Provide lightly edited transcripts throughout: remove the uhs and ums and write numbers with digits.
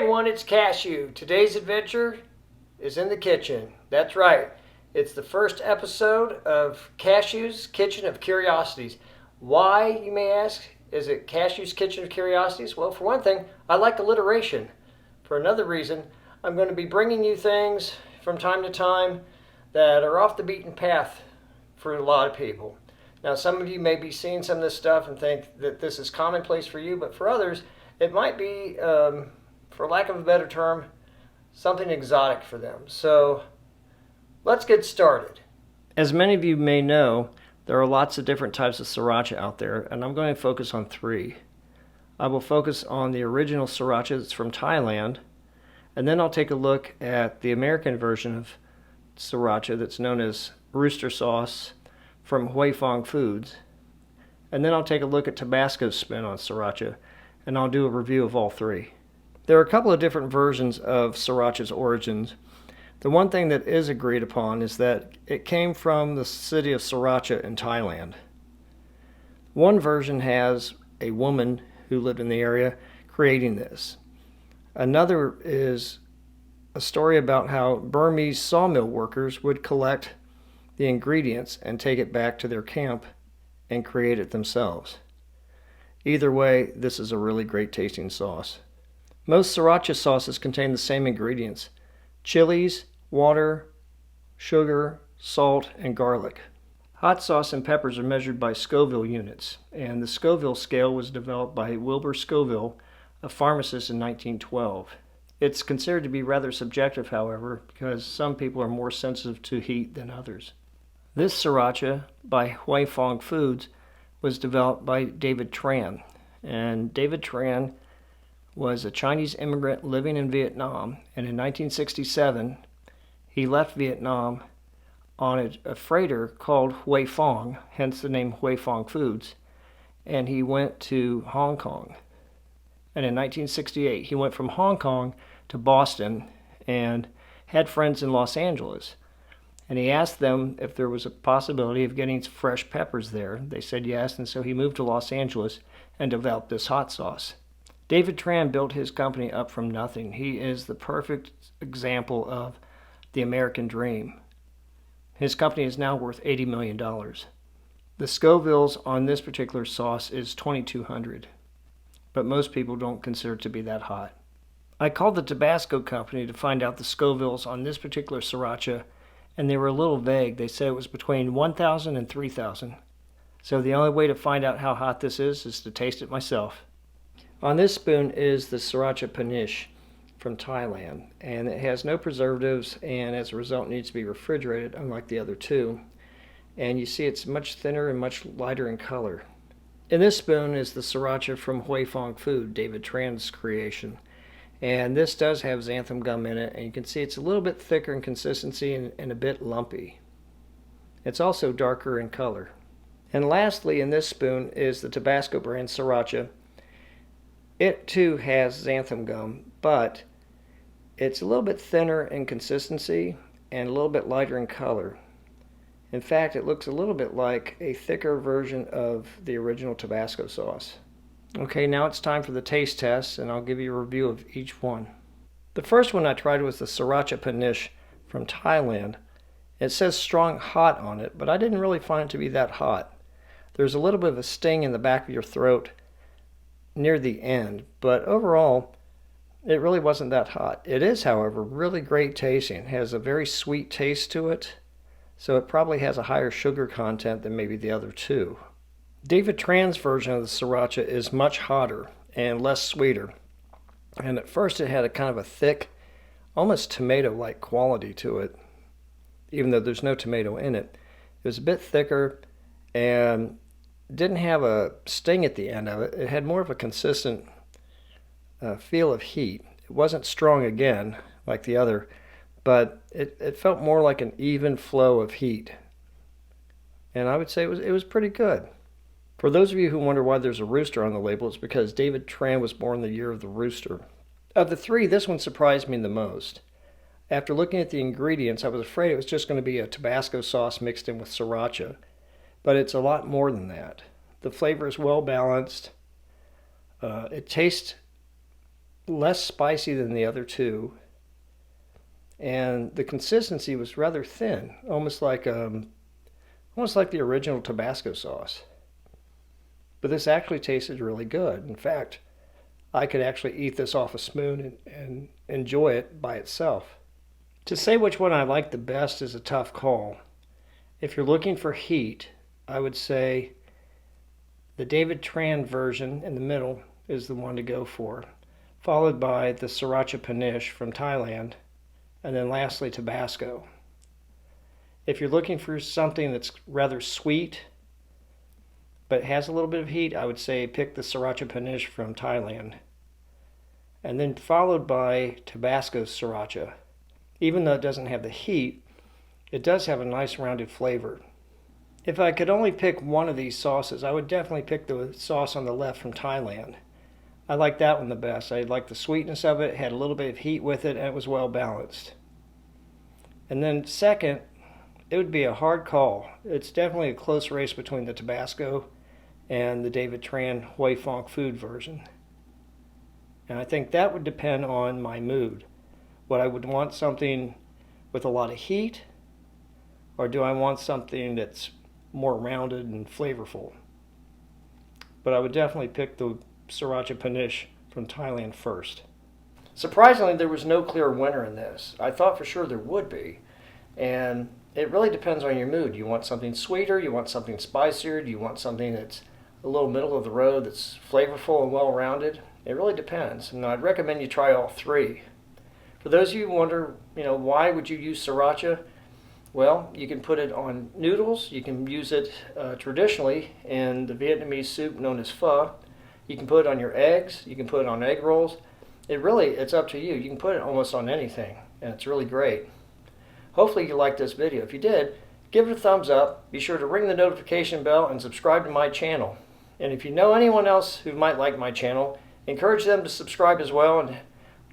everyone, it's Cashew. Today's adventure is in the kitchen. That's right. It's the first episode of Cashew's Kitchen of Curiosities. Why, you may ask, is it Cashew's Kitchen of Curiosities? Well, for one thing, I like alliteration. For another reason, I'm going to be bringing you things from time to time that are off the beaten path for a lot of people. Now, some of you may be seeing some of this stuff and think that this is commonplace for you, but for others, it might be, for lack of a better term, something exotic for them. So let's get started. As many of you may know, there are lots of different types of sriracha out there, and I'm going to focus on three. I will focus on the original sriracha that's from Thailand, and then I'll take a look at the American version of sriracha that's known as rooster sauce from Huy Fong Foods. And then I'll take a look at Tabasco's spin on sriracha, and I'll do a review of all three. There are a couple of different versions of sriracha's origins. The one thing that is agreed upon is that it came from the city of Sriracha in Thailand. One version has a woman who lived in the area creating this. Another is a story about how Burmese sawmill workers would collect the ingredients and take it back to their camp and create it themselves. Either way, this is a really great tasting sauce. Most sriracha sauces contain the same ingredients: chilies, water, sugar, salt, and garlic. Hot sauce and peppers are measured by Scoville units, and the Scoville scale was developed by Wilbur Scoville, a pharmacist in 1912. It's considered to be rather subjective, however, because some people are more sensitive to heat than others. This sriracha by Huy Fong Foods was developed by David Tran, and David Tran was a Chinese immigrant living in Vietnam, and in 1967 he left Vietnam on a freighter called Huy Fong, hence the name Huy Fong Foods, and he went to Hong Kong. And in 1968 he went from Hong Kong to Boston and had friends in Los Angeles. And he asked them if there was a possibility of getting fresh peppers there. They said yes, and so he moved to Los Angeles and developed this hot sauce. David Tran built his company up from nothing. He is the perfect example of the American dream. His company is now worth $80 million. The Scovilles on this particular sauce is 2,200, but most people don't consider it to be that hot. I called the Tabasco company to find out the Scovilles on this particular sriracha, and they were a little vague. They said it was between 1,000 and 3,000. So the only way to find out how hot this is to taste it myself. On this spoon is the Sriracha Panish from Thailand, and it has no preservatives, and as a result needs to be refrigerated, unlike the other two. And you see it's much thinner and much lighter in color. In this spoon is the Sriracha from Huy Fong Food, David Tran's creation. And this does have xanthan gum in it, and you can see it's a little bit thicker in consistency and a bit lumpy. It's also darker in color. And lastly, in this spoon is the Tabasco brand Sriracha. It too has xanthan gum, but it's a little bit thinner in consistency and a little bit lighter in color. In fact, it looks a little bit like a thicker version of the original Tabasco sauce. Okay, now it's time for the taste test, and I'll give you a review of each one. The first one I tried was the Sriracha Panish from Thailand. It says strong hot on it, but I didn't really find it to be that hot. There's a little bit of a sting in the back of your throat near the end, but overall, it really wasn't that hot. It is, however, really great tasting. It has a very sweet taste to it, so it probably has a higher sugar content than maybe the other two. David Tran's version of the sriracha is much hotter and less sweeter. And at first it had a kind of a thick, almost tomato-like quality to it, even though there's no tomato in it. It was a bit thicker and didn't have a sting at the end of it. It had more of a consistent feel of heat. It wasn't strong again like the other, but it felt more like an even flow of heat. And I would say it was pretty good. For those of you who wonder why there's a rooster on the label, it's because David Tran was born the year of the rooster. Of the three, this one surprised me the most. After looking at the ingredients, I was afraid it was just going to be a Tabasco sauce mixed in with sriracha, but it's a lot more than that. The flavor is well balanced. It tastes less spicy than the other two, and the consistency was rather thin, almost like the original Tabasco sauce. But this actually tasted really good. In fact, I could actually eat this off a spoon and enjoy it by itself. To say which one I like the best is a tough call. If you're looking for heat, I would say the David Tran version in the middle is the one to go for, followed by the Sriracha Panish from Thailand, and then lastly Tabasco. If you're looking for something that's rather sweet but has a little bit of heat, I would say pick the Sriracha Panish from Thailand, and then followed by Tabasco Sriracha. Even though it doesn't have the heat, it does have a nice rounded flavor. If I could only pick one of these sauces, I would definitely pick the sauce on the left from Thailand. I like that one the best. I like the sweetness of it, had a little bit of heat with it, and it was well balanced. And then second, it would be a hard call. It's definitely a close race between the Tabasco and the David Tran Hoi Fong Food version. And I think that would depend on my mood. Would I want something with a lot of heat, or do I want something that's more rounded and flavorful? But I would definitely pick the Sriracha Panish from Thailand first. Surprisingly, there was no clear winner in this. I thought for sure there would be. And it really depends on your mood. You want something sweeter, you want something spicier, do you want something that's a little middle of the road, that's flavorful and well-rounded? It really depends. And I'd recommend you try all three. For those of you who wonder, why would you use Sriracha? Well, you can put it on noodles. You can use it traditionally in the Vietnamese soup known as pho. You can put it on your eggs. You can put it on egg rolls. It's up to you. You can put it almost on anything, and it's really great. Hopefully you liked this video. If you did, give it a thumbs up. Be sure to ring the notification bell and subscribe to my channel. And if you know anyone else who might like my channel, encourage them to subscribe as well and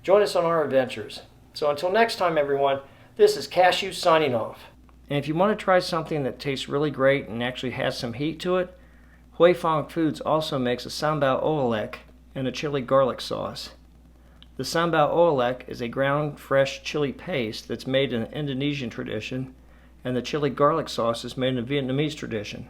join us on our adventures. So until next time, everyone, this is Cashew signing off. And if you want to try something that tastes really great and actually has some heat to it, Hoi Fong Foods also makes a sambal oelek and a chili garlic sauce. The sambal oelek is a ground fresh chili paste that's made in an Indonesian tradition, and the chili garlic sauce is made in a Vietnamese tradition.